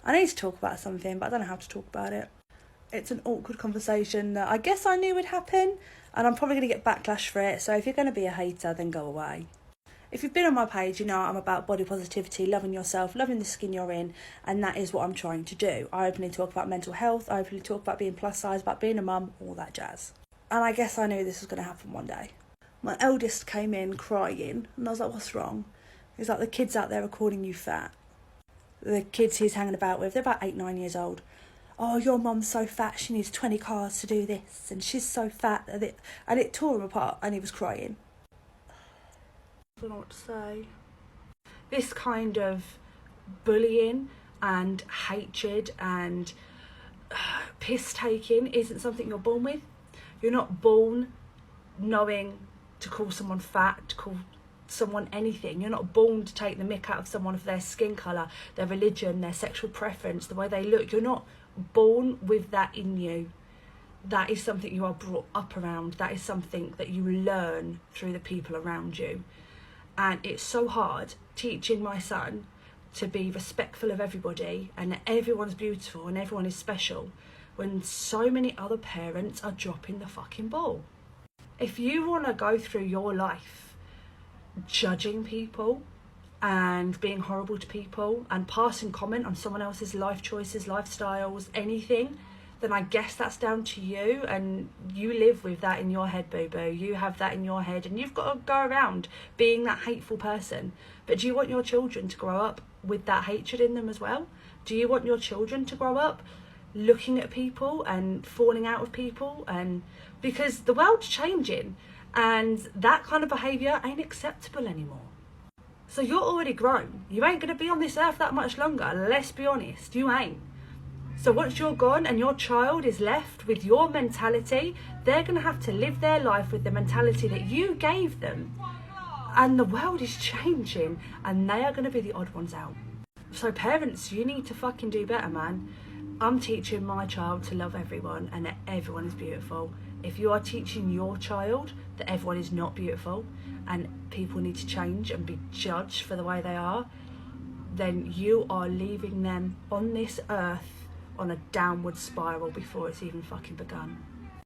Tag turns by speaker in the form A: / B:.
A: I need to talk about something, but I don't know how to talk about it. It's an awkward conversation that I guess I knew would happen, and I'm probably going to get backlash for it, so if you're going to be a hater, then go away. If you've been on my page, you know I'm about body positivity, loving yourself, loving the skin you're in, and that is what I'm trying to do. I openly talk about mental health, I openly talk about being plus size, about being a mum, all that jazz. And I guess I knew this was going to happen one day. My eldest came in crying, and I was like, what's wrong? He's like, the kids out there are calling you fat. The kids he's hanging about with, they're about 8-9 years old. Oh, your mum's so fat, she needs 20 cars to do this, and she's so fat. And it tore him apart, and he was crying. I don't know what to say. This kind of bullying and hatred and piss taking isn't something you're born with. You're not born knowing to call someone fat, to call someone anything. You're not born to take the mick out of someone for their skin colour, their religion, their sexual preference, the way they look. You're not born with that in you. That is something you are brought up around. That is something that you learn through the people around you. And it's so hard teaching my son to be respectful of everybody and that everyone's beautiful and everyone is special when so many other parents are dropping the fucking ball. If you want to go through your life judging people and being horrible to people and passing comment on someone else's life choices, lifestyles, anything, then I guess that's down to you, and you live with that in your head, boo-boo. You have that in your head, and you've got to go around being that hateful person. But do you want your children to grow up with that hatred in them as well? Do you want your children to grow up looking at people and falling out with people? And because the world's changing, and that kind of behaviour ain't acceptable anymore. So you're already grown. You ain't going to be on this earth that much longer. Let's be honest, you ain't. So once you're gone and your child is left with your mentality, they're going to have to live their life with the mentality that you gave them. And the world is changing, and they are going to be the odd ones out. So parents, you need to fucking do better, man. I'm teaching my child to love everyone and that everyone is beautiful. If you are teaching your child that everyone is not beautiful and people need to change and be judged for the way they are, then you are leaving them on this earth on a downward spiral before it's even fucking begun.